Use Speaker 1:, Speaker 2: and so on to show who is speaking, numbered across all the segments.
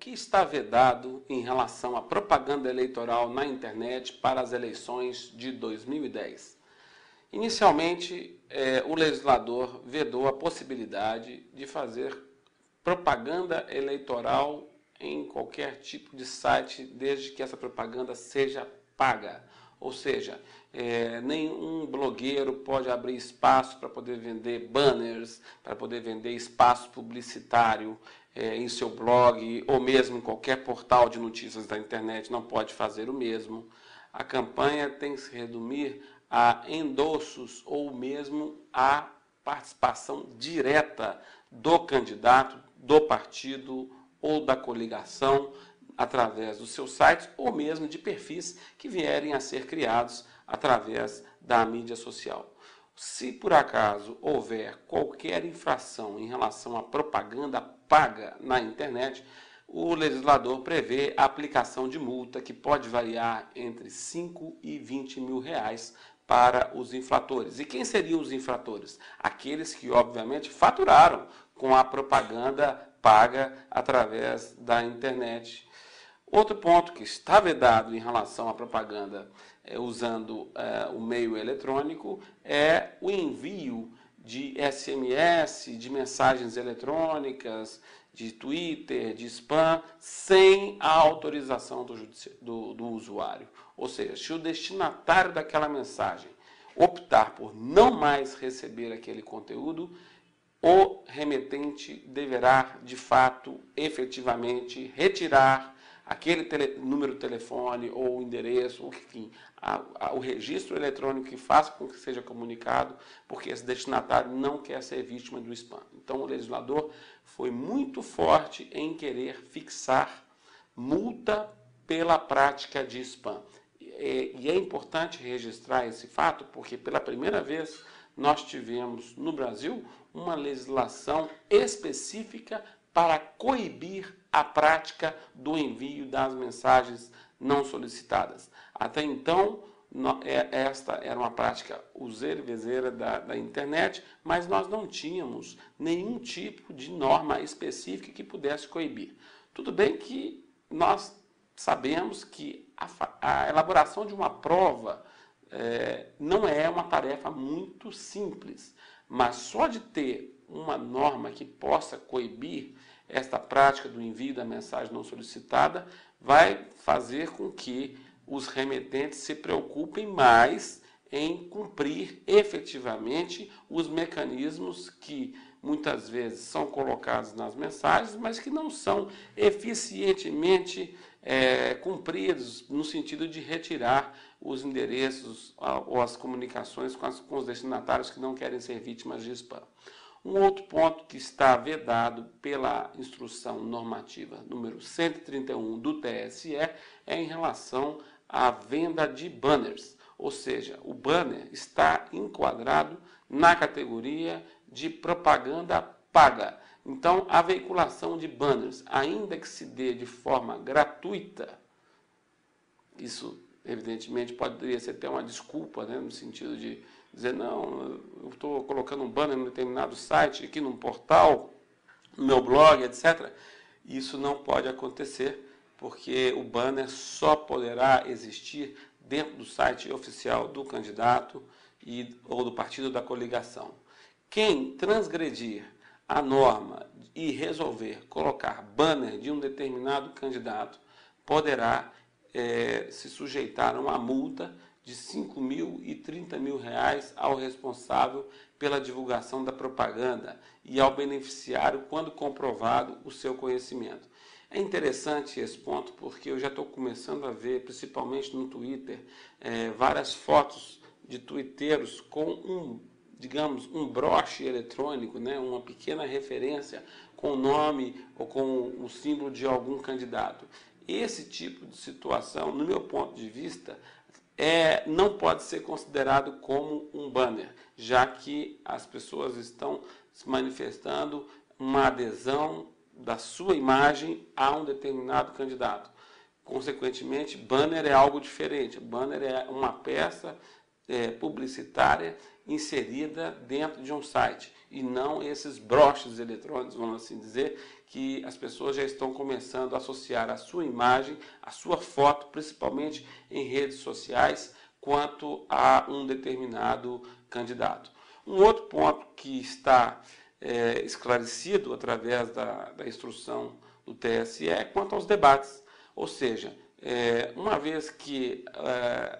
Speaker 1: que está vedado em relação à propaganda eleitoral na internet para as eleições de 2010? Inicialmente, o legislador vedou a possibilidade de fazer propaganda eleitoral em qualquer tipo de site, desde que essa propaganda seja paga. Ou seja, nenhum blogueiro pode abrir espaço para poder vender banners, para poder vender espaço publicitário em seu blog, ou mesmo em qualquer portal de notícias da internet, não pode fazer o mesmo. A campanha tem que se reduzir a endossos ou mesmo a participação direta do candidato, do partido ou da coligação, através dos seus sites ou mesmo de perfis que vierem a ser criados através da mídia social. Se por acaso houver qualquer infração em relação à propaganda paga na internet, o legislador prevê a aplicação de multa que pode variar entre 5 e 20 mil reais para os infratores. E quem seriam os infratores? Aqueles que, obviamente, faturaram com a propaganda paga através da internet. Outro ponto que está vedado em relação à propaganda usando o meio eletrônico é o envio de SMS, de mensagens eletrônicas, de Twitter, de spam, sem a autorização do usuário. Ou seja, se o destinatário daquela mensagem optar por não mais receber aquele conteúdo, o remetente deverá, de fato, efetivamente, retirar aquele número de telefone ou endereço, enfim, o registro eletrônico que faça com que seja comunicado, porque esse destinatário não quer ser vítima do spam. Então, o legislador foi muito forte em querer fixar multa pela prática de spam. E é importante registrar esse fato, porque pela primeira vez nós tivemos no Brasil uma legislação específica para coibir a prática do envio das mensagens não solicitadas. Até então, esta era uma prática useira e vezeira da internet, mas nós não tínhamos nenhum tipo de norma específica que pudesse coibir. Tudo bem que nós sabemos que a elaboração de uma prova não é uma tarefa muito simples, mas só de ter uma norma que possa coibir esta prática do envio da mensagem não solicitada vai fazer com que os remetentes se preocupem mais em cumprir efetivamente os mecanismos que muitas vezes são colocados nas mensagens, mas que não são eficientemente cumpridos no sentido de retirar os endereços ou as comunicações com os destinatários que não querem ser vítimas de spam. Um outro ponto que está vedado pela instrução normativa número 131 do TSE é em relação à venda de banners, ou seja, o banner está enquadrado na categoria de propaganda paga. Então, a veiculação de banners, ainda que se dê de forma gratuita, isso evidentemente poderia ser até uma desculpa, né, no sentido de dizer, não, eu estou colocando um banner em um determinado site, aqui num portal, no meu blog, etc. Isso não pode acontecer, porque o banner só poderá existir dentro do site oficial do candidato ou do partido da coligação. Quem transgredir a norma e resolver colocar banner de um determinado candidato poderá se sujeitar a uma multa de 5 mil e 30 mil reais ao responsável pela divulgação da propaganda e ao beneficiário quando comprovado o seu conhecimento. É interessante esse ponto porque eu já estou começando a ver, principalmente no Twitter, várias fotos de tuiteiros com digamos, um broche eletrônico, né, uma pequena referência com o nome ou com o símbolo de algum candidato. Esse tipo de situação, no meu ponto de vista, não pode ser considerado como um banner, já que as pessoas estão se manifestando uma adesão da sua imagem a um determinado candidato. Consequentemente, banner é algo diferente. Banner é uma peça publicitária inserida dentro de um site, e não esses broches eletrônicos, vamos assim dizer, que as pessoas já estão começando a associar a sua imagem, a sua foto, principalmente em redes sociais, quanto a um determinado candidato. Um outro ponto que está esclarecido através da instrução do TSE é quanto aos debates, ou seja, uma vez que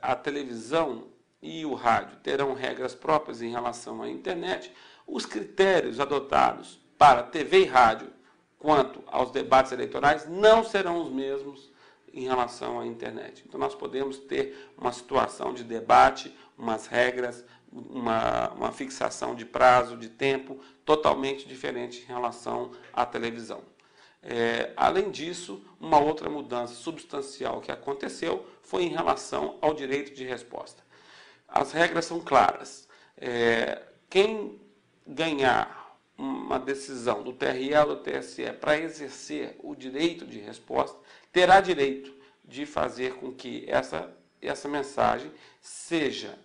Speaker 1: a televisão e o rádio terão regras próprias em relação à internet, os critérios adotados para TV e rádio quanto aos debates eleitorais não serão os mesmos em relação à internet. Então nós podemos ter uma situação de debate, umas regras, uma fixação de prazo, de tempo, totalmente diferente em relação à televisão. Além disso, uma outra mudança substancial que aconteceu foi em relação ao direito de resposta. As regras são claras. Quem ganhar uma decisão do TRE ou do TSE para exercer o direito de resposta, terá direito de fazer com que essa mensagem seja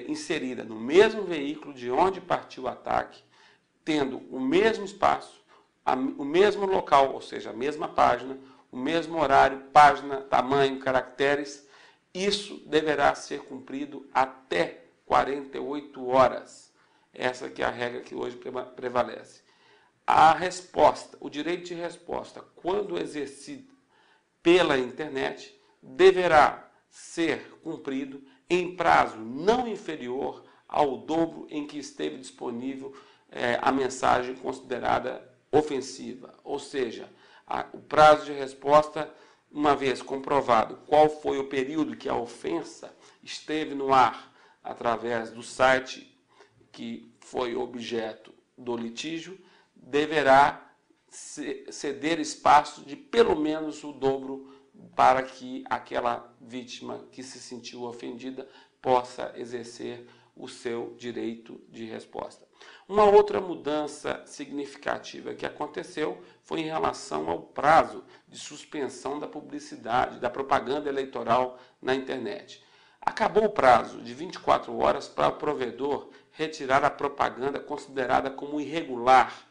Speaker 1: inserida no mesmo veículo de onde partiu o ataque, tendo o mesmo espaço, o mesmo local, ou seja, a mesma página, o mesmo horário, página, tamanho, caracteres. Isso deverá ser cumprido até 48 horas. Essa que é a regra que hoje prevalece. A resposta, o direito de resposta, quando exercido pela internet, deverá ser cumprido em prazo não inferior ao dobro em que esteve disponível a mensagem considerada ofensiva. Ou seja, o prazo de resposta, uma vez comprovado qual foi o período que a ofensa esteve no ar através do site que foi objeto do litígio, deverá ceder espaço de pelo menos o dobro para que aquela vítima que se sentiu ofendida possa exercer o seu direito de resposta. Uma outra mudança significativa que aconteceu foi em relação ao prazo de suspensão da publicidade, da propaganda eleitoral na internet. Acabou o prazo de 24 horas para o provedor retirar a propaganda considerada como irregular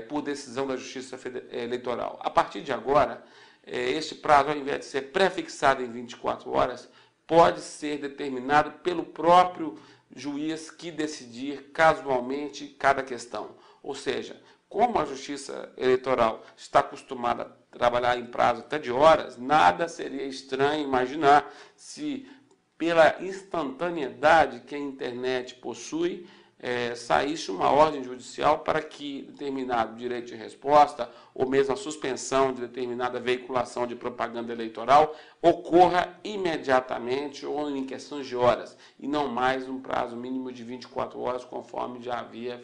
Speaker 1: por decisão da Justiça Eleitoral. A partir de agora, este prazo, ao invés de ser prefixado em 24 horas, pode ser determinado pelo próprio juiz que decidir casualmente cada questão. Ou seja, como a Justiça Eleitoral está acostumada a trabalhar em prazo até de horas, nada seria estranho imaginar se, pela instantaneidade que a internet possui, saísse uma ordem judicial para que determinado direito de resposta ou mesmo a suspensão de determinada veiculação de propaganda eleitoral ocorra imediatamente ou em questões de horas, e não mais um prazo mínimo de 24 horas, conforme já vinha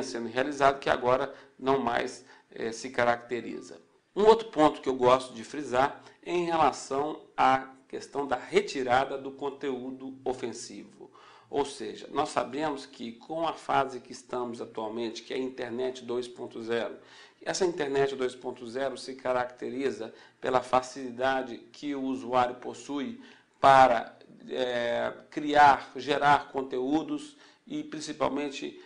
Speaker 1: sendo realizado, que agora não mais se caracteriza. Um outro ponto que eu gosto de frisar é em relação à questão da retirada do conteúdo ofensivo. Ou seja, nós sabemos que com a fase que estamos atualmente, que é a internet 2.0, essa internet 2.0 se caracteriza pela facilidade que o usuário possui para gerar conteúdos e principalmente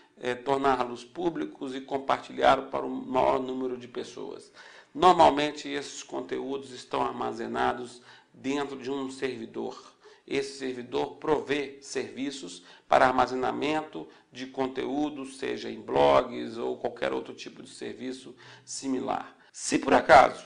Speaker 1: torná-los públicos e compartilhá-los para o maior número de pessoas. Normalmente esses conteúdos estão armazenados dentro de um servidor. Esse servidor provê serviços para armazenamento de conteúdo, seja em blogs ou qualquer outro tipo de serviço similar. Se por acaso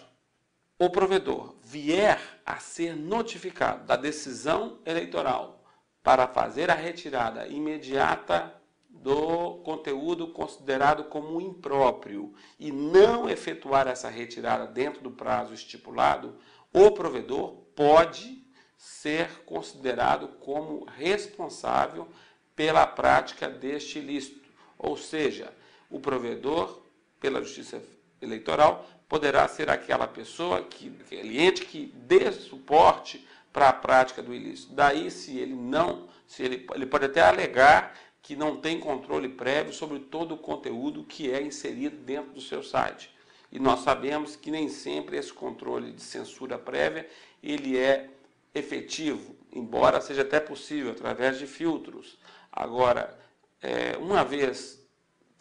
Speaker 1: o provedor vier a ser notificado da decisão eleitoral para fazer a retirada imediata do conteúdo considerado como impróprio e não efetuar essa retirada dentro do prazo estipulado, o provedor pode ser considerado como responsável pela prática deste ilícito. Ou seja, o provedor, pela Justiça Eleitoral, poderá ser aquela pessoa, aquele ente que dê suporte para a prática do ilícito. Daí, ele pode até alegar que não tem controle prévio sobre todo o conteúdo que é inserido dentro do seu site. E nós sabemos que nem sempre esse controle de censura prévia ele é efetivo, embora seja até possível através de filtros. Agora, uma vez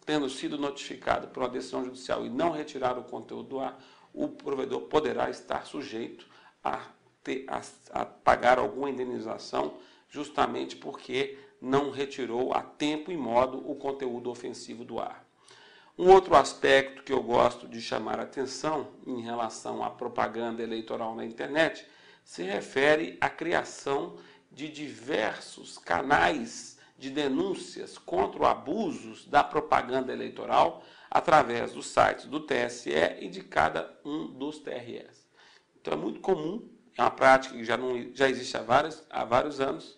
Speaker 1: tendo sido notificado por uma decisão judicial e não retirar o conteúdo do ar, o provedor poderá estar sujeito a pagar alguma indenização, justamente porque não retirou a tempo e modo o conteúdo ofensivo do ar. Um outro aspecto que eu gosto de chamar a atenção em relação à propaganda eleitoral na internet se refere à criação de diversos canais de denúncias contra abusos da propaganda eleitoral através dos sites do TSE e de cada um dos TREs. Então é muito comum, é uma prática que já existe há vários anos,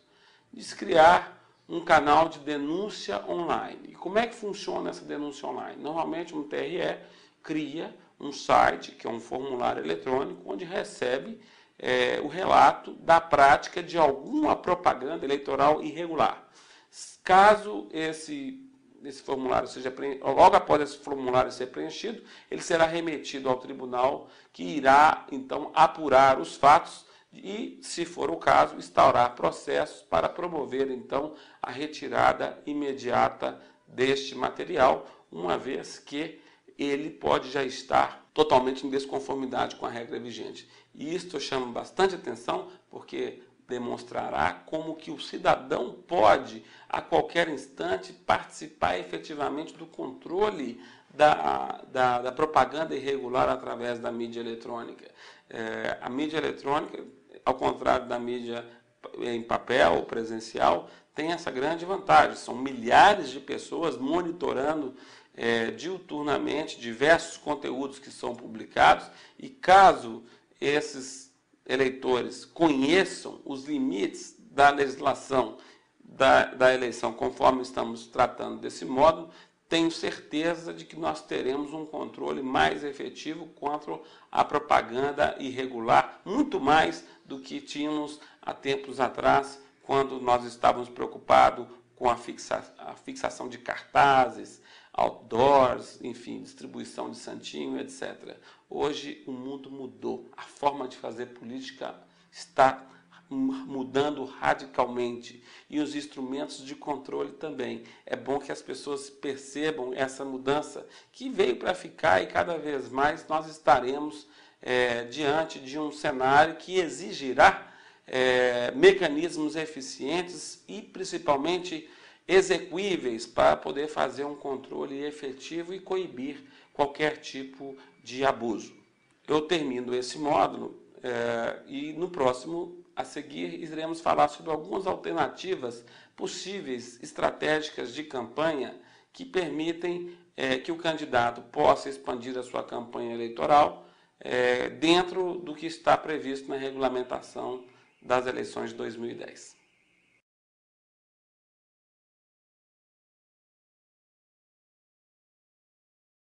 Speaker 1: de se criar um canal de denúncia online. E como é que funciona essa denúncia online? Normalmente um TRE cria um site, que é um formulário eletrônico, onde recebe o relato da prática de alguma propaganda eleitoral irregular. Caso esse formulário seja preenchido, logo após esse formulário ser preenchido, ele será remetido ao tribunal, que irá então apurar os fatos e, se for o caso, instaurar processos para promover então a retirada imediata deste material, uma vez que ele pode já estar totalmente em desconformidade com a regra vigente. E isto chama bastante atenção, porque demonstrará como que o cidadão pode, a qualquer instante, participar efetivamente do controle da propaganda irregular através da mídia eletrônica. A mídia eletrônica, ao contrário da mídia em papel ou presencial, tem essa grande vantagem. São milhares de pessoas monitorando diuturnamente diversos conteúdos que são publicados, e caso esses eleitores conheçam os limites da legislação da eleição, conforme estamos tratando desse modo, tenho certeza de que nós teremos um controle mais efetivo contra a propaganda irregular, muito mais do que tínhamos há tempos atrás, quando nós estávamos preocupados com a fixação de cartazes, outdoors, enfim, distribuição de santinho, etc. Hoje o mundo mudou, a forma de fazer política está mudando radicalmente e os instrumentos de controle também. É bom que as pessoas percebam essa mudança que veio para ficar, e cada vez mais nós estaremos diante de um cenário que exigirá mecanismos eficientes e principalmente execuíveis para poder fazer um controle efetivo e coibir qualquer tipo de abuso. Eu termino esse módulo e no próximo a seguir iremos falar sobre algumas alternativas possíveis, estratégicas de campanha que permitem que o candidato possa expandir a sua campanha eleitoral dentro do que está previsto na regulamentação das eleições de 2010.